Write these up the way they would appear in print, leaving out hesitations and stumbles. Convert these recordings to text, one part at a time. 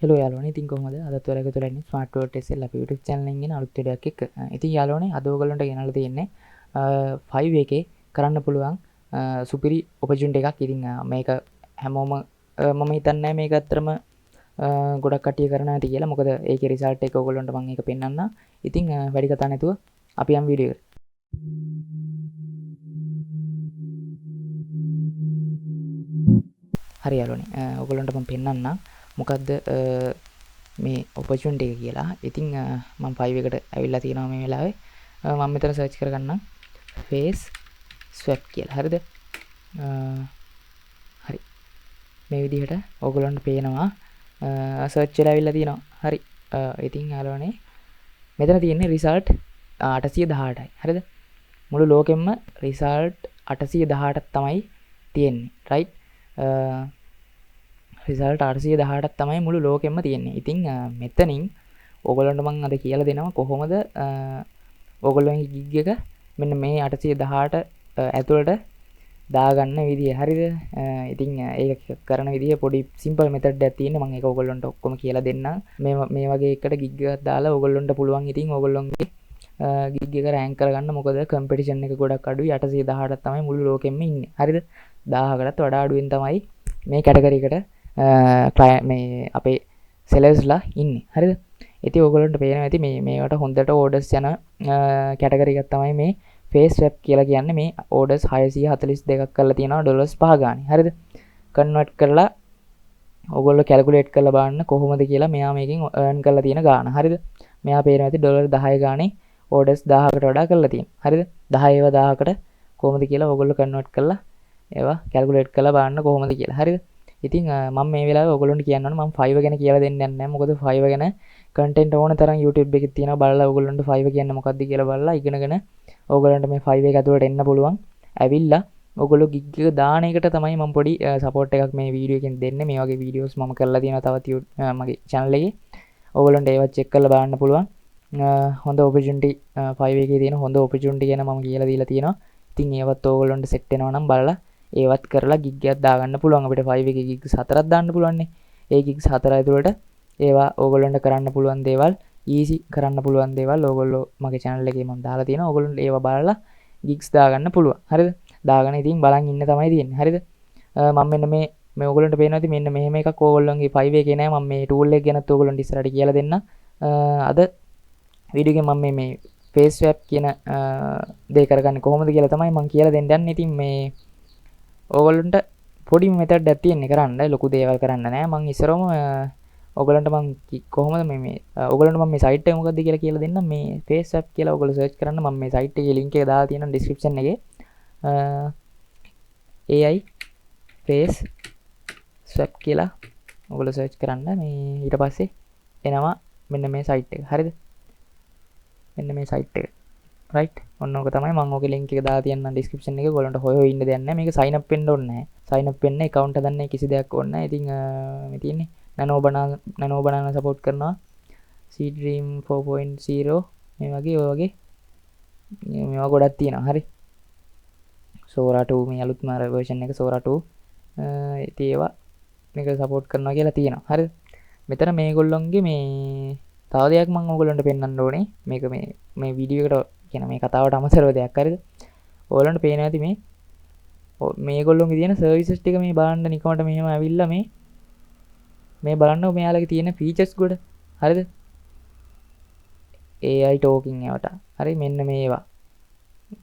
Hello යාළුවනේ, ඉතින් කොහොමද? අදත් ඔයාලා එකතු වෙලා ඉන්නේ ස්මාර්ට් වර්ඩ් SL අපේ YouTube channel එකෙන් ගෙන අලුත් වීඩියෝ එකක් එක්ක. ඉතින් යාළුවනේ, අද ඔයගොල්ලන්ට ගෙනල්ලා තියෙන්නේ 5 එකේ කරන්න පුළුවන් සුපිරි opportunity එකක්. ඉතින් මේක හැමෝම මම හිතන්නේ මේක අත්‍තරම ගොඩක් කට්ටිය කරන්න ඇති කියලා. මොකද ඒකේ result එක ඔයගොල්ලන්ට මම ඒක පෙන්නන්න. ඉතින් වැඩි කතා නැතුව අපි යම් වීඩියෝ එකට. හරි යාළුවනේ, ඔයගොල්ලන්ට මම පෙන්නන්න මොකද්ද මේ opportunity එක කියලා. ඉතින් මම 5 එකට ඇවිල්ලා තියෙනවා මේ වෙලාවේ. මම මෙතන search කරගන්නම් face swap කියලා. හරිද? හරි. මේ විදිහට ඔයගොල්ලන්ට පේනවා search වෙලා ඇවිල්ලා තියෙනවා. හරි. ඉතින් යාළුවනේ මෙතන තියෙන්නේ result 818යි. හරිද? මුළු ලෝකෙම result 818ක් තමයි තියෙන්නේ. right? result 818ක් තමයි මුළු ලෝකෙම තියෙන්නේ. ඉතින් මෙතනින් ඕගොල්ලන්ට මම අද කියලා දෙනවා කොහොමද ඕගොල්ලන්ගේ gig එක මෙන්න මේ 818 ඇතුළට දාගන්න විදිය. හරිද? ඉතින් ඒක කරන විදිය පොඩි simple method එකක් තියෙනවා. මම ඒක ඕගොල්ලන්ට ඔක්කොම කියලා දෙන්නම්. මේ වගේ එකට gig එකක් දාලා ඕගොල්ලන්ට පුළුවන් ඉතින් ඕගොල්ලන්ගේ gig එක rank කරගන්න. මොකද competition එක ගොඩක් අඩුයි. 818ක් තමයි මුළු ලෝකෙම ඉන්නේ. හරිද? 1000කටත් වඩා අඩුවෙන් තමයි මේ කැටගරි එකට මේ අපේ සෙලර්ස්ලා ඉන්නේ. හරිද? ඉතින් ඕගොල්ලන්ට පේනවා ඇති මේවට හොඳට ඕඩර්ස් යන කැටගරි එකක් තමයි මේ face swap කියලා කියන්නේ. මේ ඕඩර්ස් 642ක් කරලා තියෙනවා ඩොලර්ස් 5 ගානේ. හරිද? කන්වර්ට් කරලා ඕගොල්ලෝ කැල්කියුලේට් කරලා බලන්න කොහොමද කියලා මෙයා මේකෙන් earn කරලා තියෙන ගාන. හරිද? මෙයා පේනවා ඇති ඩොලර් 10 ගානේ ඕඩර්ස් 1000කට වඩා කරලා තියෙනවා. හරිද? 10 ඒවා 1000කට කොහොමද කියලා ඕගොල්ලෝ කන්වර්ට් කරලා ඒවා කැල්කියුලේට් කරලා බලන්න කොහොමද කියලා. හරිද? ඉතින් මම මේ වෙලාවේ ඔයගොල්ලන්ට කියන්න ඕන මම 5 ගැන කියලා දෙන්නේ නැහැ. මොකද 5 ගැන content ඕන තරම් YouTube එකේ තියෙනවා. බලලා ඔයගොල්ලන්ට 5 කියන්නේ මොකක්ද කියලා බලලා ඉගෙනගෙන ඔයගොල්ලන්ට මේ 5 එක ඇතුළට එන්න පුළුවන්. ඇවිල්ලා ඔයගොල්ලෝ gig එක දාන එකට තමයි මම පොඩි support එකක් මේ වීඩියෝ එකෙන් දෙන්නේ. මේ වගේ videos මම කරලා තියෙනවා තවත් මගේ channel එකේ. ඔයගොල්ලන්ට ඒවා check කරලා බලන්න පුළුවන්. හොඳ opportunity 5 එකේ තියෙන හොඳ opportunity ගැන මම කියලා දීලා තියෙනවා. ඉතින් ඒවත් ඔයගොල්ලන්ට set වෙනවා නම් බලලා ඒවත් කරලා gig එකක් දාගන්න පුළුවන්. අපිට 5 එකේ gigs 4ක් දාන්න පුළුවන් නේ. ඒ gigs 4 ඇතුළට ඒවා ඕගොල්ලන්ට කරන්න පුළුවන් දේවල්, easy කරන්න පුළුවන් දේවල් ඕගොල්ලෝ මගේ channel එකේ මම දාලා තියෙනවා. ඕගොල්ලන්ට ඒවා බලලා gigs දාගන්න පුළුවන්. හරිද? දාගෙන ඉතින් බලන් ඉන්න තමයි තියෙන්නේ. හරිද? මම මෙන්න මේ ඕගොල්ලන්ට පේනවා ඉතින් මෙන්න මෙහෙම එකක් ඕගොල්ලන්ගේ 5 එකේ නෑ. මම මේ tool එක ගැනත් ඕගොල්ලන්ට ඉස්සරහට කියලා දෙන්න. අද වීඩියෝ එකේ මම මේ face swap කියන දේ කරගන්නේ කොහොමද කියලා තමයි මම කියලා දෙන්න යන්නේ. ඉතින් මේ ඕගොල්ලන්ට පොඩි මෙතඩ් එකක් තියෙන්නේ කරන්න. ලොකු දේවල් කරන්න නෑ. මම ඉස්සරම ඔයගලන්ට මම කොහොමද මේ ඔයගලන්ට මම මේ site එක මොකක්ද කියලා දෙන්නම්. මේ face swap කියලා ඔයගොල්ලෝ search කරන්න. මම මේ site එකේ link එක දාලා තියෙනවා description එකේ. AI face swap කියලා ඔයගොල්ලෝ search කරන්න. මේ ඊට පස්සේ එනවා මෙන්න මේ site එක. හරිද? මෙන්න මේ site එක. right? ඔන්න ඕක තමයි මම ඔගේ link එක දාලා තියන්නම් description එකේ. ඔයගොල්ලන්ට හොය ඉන්න දෙයක් නැහැ. මේක sign up වෙන්න ඕනේ නැහැ. sign up වෙන්න account හදන්න කිසි දෙයක් ඕනේ නැහැ. ඉතින් මේ තියෙන්නේ nano banana support කරනවා. Seed dream 4.0 මේ වගේ ඔය වගේ මේවා ගොඩක් තියෙනවා. හරි. Sora 2 මේ අලුත්ම version එක Sora 2 ඉතින් ඒවා මේක support කරනවා කියලා තියෙනවා. හරිද? මෙතන මේගොල්ලොන්ගේ මේ තව දෙයක් මම ඔයගොල්ලන්ට පෙන්වන්න ඕනේ. මේක මේ වීඩියෝ එකට කියන මේ කතාවට අමතරව දෙයක්. හරිද? ඔයගොල්ලන්ට පේනවා ඇති මේගොල්ලොන්ගේ තියෙන සර්විසස් ටික මේ බලන්න නිකමට මෙහෙම ඇවිල්ලා මේ බලන්න මෙයාලගේ තියෙන ෆීචර්ස් ගොඩ. හරිද? AI talking ඒවට. හරි මෙන්න මේවා.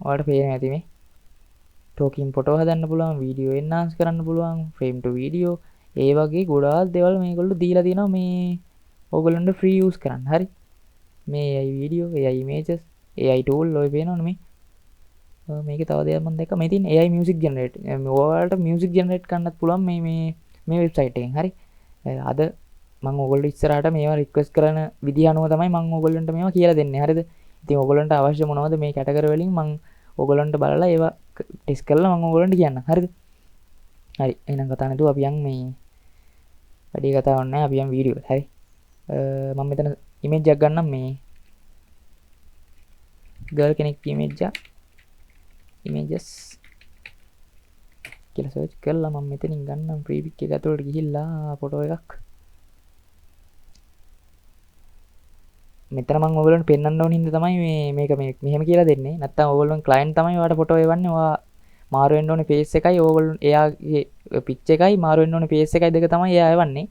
ඔයාලට පේනවා ඇති මේ talking photo හදන්න පුළුවන්, video enhance කරන්න පුළුවන්, frame to video ඒ වගේ ගොඩාක් දේවල් මේගොල්ලෝ දීලා තියෙනවා මේ ඕගොල්ලන්ට free use කරන්න. හරි? මේ AI video, AI images, AI tool ඔය පේනවනේ මේ. මේකේ තව දෙයක් මම දැක්කා. මේ තියෙන AI music generate. ඔයාලට music generate කරන්නත් පුළුවන් මේ website එකෙන්. හරි? අද මම ඕගොල්ලෝ ඉස්සරහට මේවා රික්වෙස්ට් කරන විදිහ අනුව තමයි මම ඕගොල්ලන්ට මේවා කියලා දෙන්නේ. හරිද? ඉතින් ඕගොල්ලන්ට අවශ්‍ය මොනවද මේ කැටගරි වලින් මම ඕගොල්ලන්ට බලලා ඒවා ටෙස්ට් කරලා මම ඕගොල්ලන්ට කියන්නම්. හරිද? හරි. එහෙනම් කතා නැතුව අපි යන් මේ වැඩි කතාවක් නැහැ. අපි යන් වීඩියෝ එකට. හරි. මම මෙතන image එකක් ගන්නම් මේ girl කෙනෙක් image එක images කියලා search කරලා මම මෙතනින් ගන්නම් free pic එක ඇතුළට ගිහිල්ලා photo එකක් මෙතන මම ඔයගොල්ලන්ට පෙන්වන්න ඕන හින්දා තමයි මේක මෙහෙම කියලා දෙන්නේ. නැත්තම් ඔයගොල්ලන් ක්ලයන්ට් තමයි ඔයාලට ෆොටෝ එවන්නේ. ඔයා මාරු වෙන්න ඕනේ ෆේස් එකයි ඕගොල්ලන් එයාගේ පිච් එකයි මාරු වෙන්න ඕනේ ෆේස් එකයි දෙක තමයි එයා එවන්නේ.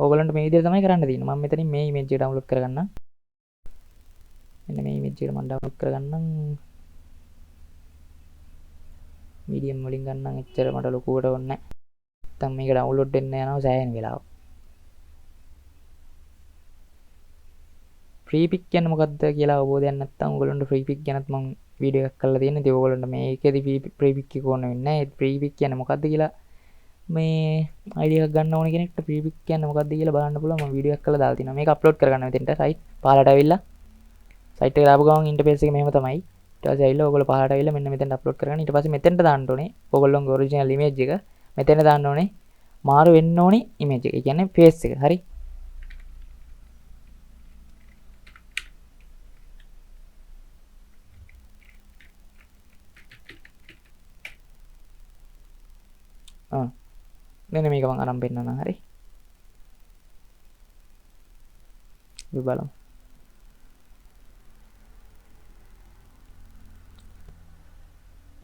ඕගොල්ලන්ට මේ විදිහට තමයි කරන්න තියෙන්නේ. මම මෙතනින් මේ ඉමේජ් එක ඩවුන්ලෝඩ් කරගන්නම්. මෙන්න මේ ඉමේජ් එක මම ඩවුන්ලෝඩ් කරගන්නම්. මීඩියම් වලින් ගන්නම්. එච්චර මට ලොකුවට ඕනේ නැහැ. නැත්තම් මේක ඩවුන්ලෝඩ් වෙන්න යනවා සෑහෙන වෙලාවක්. ෆ්‍රී පික් කියන්නේ මොකක්ද කියලා අවබෝධයක් නැත්නම් ඔයගොල්ලන්ට ෆ්‍රී පික් ගැනත් මම වීඩියෝ එකක් කරලා තියෙනවා. ඉතින් ඔයගොල්ලන්ට මේකෙදි ෆ්‍රී පික් එක ඕන වෙන්නේ නැහැ. ෆ්‍රී පික් කියන්නේ මොකක්ද කියලා මේ අයිඩියා එකක් ගන්න ඕන කෙනෙක්ට ෆ්‍රී පික් කියන්නේ මොකක්ද කියලා බලන්න පුළුවන්. මම වීඩියෝ එකක් කරලා දාලා තිනවා. මේක අප්ලෝඩ් කරගන්න මෙතෙන්ට සයිට් පහලට ඇවිල්ලා සයිට් එකට ආපු ගමන් ඉන්ටර්ෆේස් එක මෙහෙම තමයි. ඊට පස්සේ ඇවිල්ලා ඔයගොල්ලෝ පහලට ඇවිල්ලා මෙන්න මෙතෙන්ට අප්ලෝඩ් කරගන්න. ඊට පස්සේ මෙතෙන්ට දාන්න ඕනේ ඔයගොල්ලෝගේ ඔරිජිනල් ඉමේජ් එක. මෙතෙන්ට දාන්න ඕනේ මාරු වෙන්න ඕනේ ඉමේජ් එක. ඒ කියන්නේ ෆේස් එක. හරි. මෙන්න මේක මම අරන් පෙන්නනවා. හරි. අපි බලමු.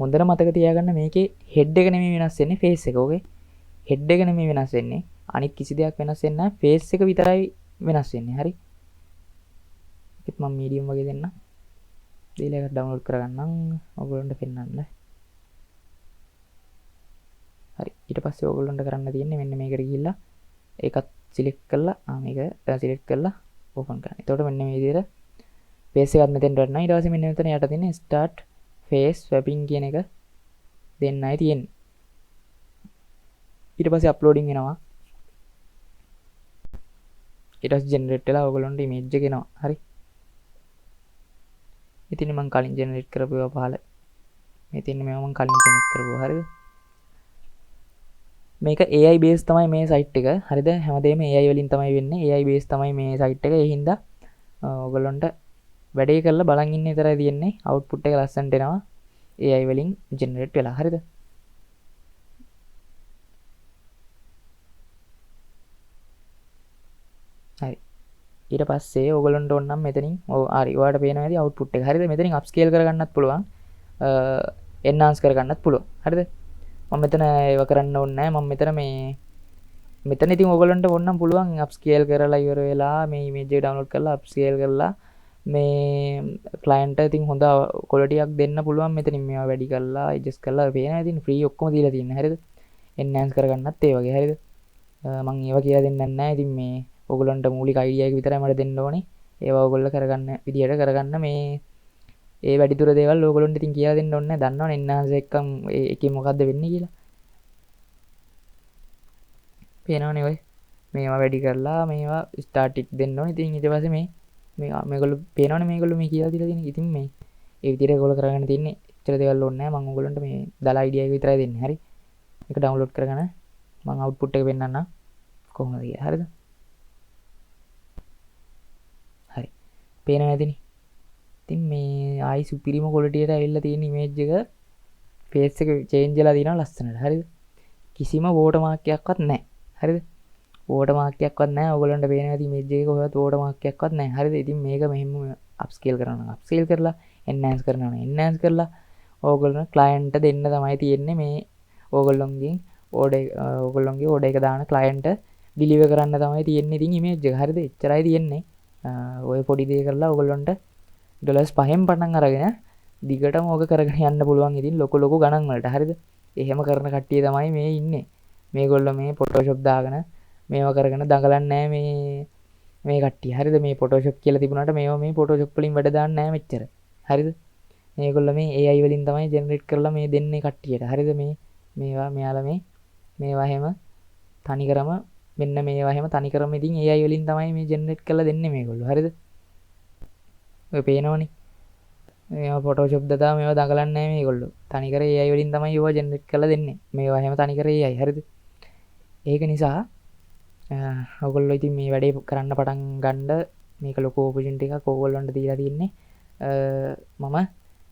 හොඳට මතක තියාගන්න මේකේ හෙඩ් එක නෙමෙයි වෙනස් වෙන්නේ ෆේස් එක. ඕකේ. හෙඩ් එක නෙමෙයි වෙනස් වෙන්නේ. අනිත් කිසි දෙයක් වෙනස් වෙන්නේ නැහැ. ෆේස් එක විතරයි වෙනස් වෙන්නේ. හරි. ඒකත් මම මීඩියම් වගේ දෙන්නම්. දීලා එක ඩවුන්ලෝඩ් කරගන්නම්. ඔයගොල්ලන්ට පෙන්නන්න. හරි. ඊට පස්සේ ඔයගොල්ලන්ට කරන්න තියෙන්නේ මෙන්න මේකට ගිහිල්ලා ඒකත් සිලෙක්ට් කරලා මේක සිලෙක්ට් කරලා ඕපන් කරන්න. එතකොට මෙන්න මේ විදිහට ෆේස් එකත් මෙතෙන්ට වටනවා. ඊට පස්සේ මෙන්න මෙතන යට තියෙන start face swapping කියන එක දෙන්නයි තියෙන්නේ. ඊට පස්සේ අප්ලෝඩින් වෙනවා. ඊට පස්සේ ජෙනරේට් වෙලා ඔයගොල්ලන්ට ඉමේජ් එක එනවා. හරි. ඉතින් මම කලින් ජෙනරේට් කරපුවා පහල. මේ තියෙන්නේ මේවා මම කලින් ජෙනරේට් කරපුවා. හරිද? මේක AI base තමයි මේ සයිට් එක. හරිද? හැමදේම AI වලින් තමයි වෙන්නේ. AI base තමයි මේ සයිට් එක. ඒ හින්දා ඔයගොල්ලන්ට වැඩේ කරලා බලන් ඉන්න විතරයි තියෙන්නේ. අවුට්පුට් එක ලස්සනට එනවා. AI වලින් ජෙනරේට් වෙලා. හරිද? හරි. ඊට පස්සේ ඔයගොල්ලන්ට ඕන නම් මෙතනින් හරි ඔයාලට පේනවා ඇති අවුට්පුට් එක. හරිද? මෙතනින් අප්ස්කේල් කරගන්නත් පුළුවන්. එන්හාන්ස් කරගන්නත් පුළුවන්. හරිද? මම මෙතන ඒව කරන්න ඕනේ නැහැ. මම මෙතන ඉතින් ඔයගොල්ලන්ට ඕන නම් පුළුවන් අප්ස්කේල් කරලා ඉවර වෙලා මේ ඉමේජ් එක ඩවුන්ලෝඩ් කරලා අප්ස්කේල් කරලා මේ ක්ලයන්ට් ඉතින් හොඳ ක්වොලිටි එකක් දෙන්න පුළුවන්. මෙතනින් මේවා වැඩි කරලා ඇඩ්ජස්ට් කරලා පේනවා. ඉතින් ෆ්‍රී ඔක්කොම දීලා තියෙනවා. හරිද? එන්හාන්ස් කරගන්නත් ඒ වගේ. හරිද? මම ඒවා කියලා දෙන්නත් නැහැ. ඉතින් මේ ඔයගොල්ලන්ට මූලික අයිඩියා එක විතරයි මට දෙන්න ඕනේ. ඒවා ඔයගොල්ලෝ කරගන්න විදියට කරගන්න මේ ඒ වැඩිදුර දේවල් ඔයගොල්ලන්ට ඉතින් කියලා දෙන්න ඕනේ නැහැ. දන්නවනේ එන්හාන්ස් එකම් එකේ මොකද්ද වෙන්නේ කියලා. පේනවනේ ඔය. මේවා වැඩි කරලා මේවා ස්ටාටික් දෙන්න ඕනේ. ඉතින් ඊට පස්සේ මේගොල්ලෝ පේනවනේ මේගොල්ලෝ මේ කියලා දීලා තියෙන්නේ. ඉතින් මේ ඒ විදිහට ඔයගොල්ලෝ කරගන්න තියෙන්නේ. එච්චර දේවල් ඕනේ නැහැ. මම ඔයගොල්ලන්ට මේ දාලා අයිඩියා එක විතරයි දෙන්නේ. හරි. මේක ඩවුන්ලෝඩ් කරගන්න මම අවුට්පුට් එක පෙන්නන්නම් කොහොමද කියලා. හරිද? හරි. පේනවද ඇතිනේ? ඉතින් මේ ආයි සුපිරිම ක්වොලිටියට ඇවිල්ලා තියෙන ඉමේජ් එක ෆේස් එක චේන්ජ් වෙලා තියෙනවා ලස්සනට. හරිද? කිසිම වෝටර් මාක් එකක්වත් නැහැ. හරිද? වෝටර් මාක් එකක්වත් නැහැ. ඔයගොල්ලන්ට පේනවා ඇති ඉමේජ් එකක කොහෙවත් වෝටර් මාක් එකක්වත් නැහැ. හරිද? ඉතින් මේක මෙහෙම අප්ස්කේල් කරනවා නම් අප්ස්කේල් කරලා එන්හාන්ස් කරනවා නම් එන්හාන්ස් කරලා ඕගොල්ලෝ ක්ලයන්ට් දෙන්න තමයි තියෙන්නේ මේ ඕගොල්ලොන්ගෙන් ඕගොල්ලොන්ගේ ඕඩර් එක දාන ක්ලයන්ට් ඩිලිවර් කරන්න තමයි තියෙන්නේ. ඉතින් ඉමේජ් එක හරිද? එච්චරයි තියෙන්නේ. ඔය පොඩි දේ කරලා ඔයගොල්ලන්ට ඩොලර්ස් 5න් පටන් අරගෙන දිගටම ඕක කරගෙන යන්න පුළුවන්. ඉතින් ලොකු ගණන් වලට. හරිද? එහෙම කරන කට්ටිය තමයි මේ ඉන්නේ. මේගොල්ලෝ මේ ෆොටෝෂොප් දාගෙන මේවා කරගෙන දඟලන්නේ නැහැ මේ කට්ටිය. හරිද? මේ ෆොටෝෂොප් කියලා තිබුණාට මේවා මේ ෆොටෝෂොප් වලින් වැඩ දාන්නේ නැහැ මෙච්චර. හරිද? මේගොල්ලෝ මේ AI වලින් තමයි ජෙනරේට් කරලා මේ දෙන්නේ කට්ටියට. හරිද? මේවා මෙයාලා මේවා හැම තනිකරම මෙන්න මේවා හැම තනිකරම ඉතින් AI වලින් තමයි මේ ජෙනරේට් කරලා දෙන්නේ මේගොල්ලෝ. හරිද? ඔය පේනවනේ. මේවා ෆොටෝෂොප් දාලා මේවා දඟලන්නේ නැහැ මේගොල්ලෝ. තනිකර AI වලින් තමයි ඒවා ජෙනරේට් කරලා දෙන්නේ. මේවා හැම තනිකර AI. හරිද? ඒක නිසා ඔයගොල්ලෝ ඉතින් මේ වැඩේ කරන්න පටන් ගන්න මේක ලොකු ඔපචුනිටි එකක් ඔයගොල්ලන්ට දීලා තියෙන්නේ. මම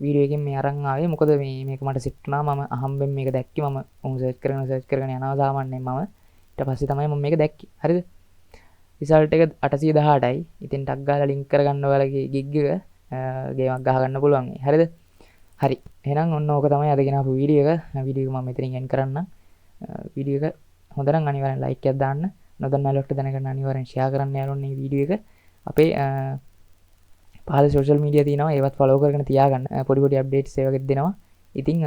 වීඩියෝ එකෙන් මේ අරන් ආවේ මොකද මේක මට සෙට් වුණා. මම අහම්බෙන් මේක දැක්කේ. මම සර්ච් කරගෙන යනවා සාමාන්‍යයෙන් මම. ඊට පස්සේ තමයි මම මේක දැක්කේ. හරිද? රිසල්ට් එක 818යි. ඉතින් ටක් ගාලා ලින්ක් කරගන්න ඔයාලගේ ගිග් එක ගේමක් ගහගන්න පුළුවන්. හරිද? හරි. එහෙනම් ඔන්න ඕක තමයි අද ගෙනාපු වීඩියෝ එක. වීඩියෝ එක මම මෙතනින් එන්ඩ් කරන්නම්. වීඩියෝ එක හොඳ නම් අනිවාර්යෙන් ලයික් එකක් දාන්න. නොදන්නා අයලට දැනගන්න අනිවාර්යෙන් ෂෙයා කරන්න යාළුවනේ මේ වීඩියෝ එක. අපේ පහල සෝෂල් මීඩියා තියෙනවා. ඒවත් ෆලෝ කරගෙන තියාගන්න. පොඩි පොඩි අප්ඩේට්ස් ඒ වගේත් දෙනවා. ඉතින්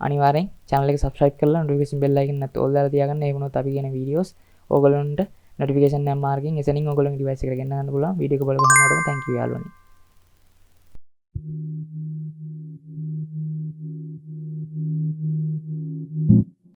අනිවාර්යෙන් channel එක subscribe කරලා notification bell icon එකත් all දාලා තියාගන්න. ඒ වුණොත් අපි කියන වීඩියෝස් ඕගොල්ලන්ට notification නම් මාර්ගයෙන් එසනින් ඕගොල්ලන්ගේ device එකට ගෙන්න ගන්න පුළුවන්. වීඩියෝ එක බලපු හැමෝටම thank you යාළුවනේ.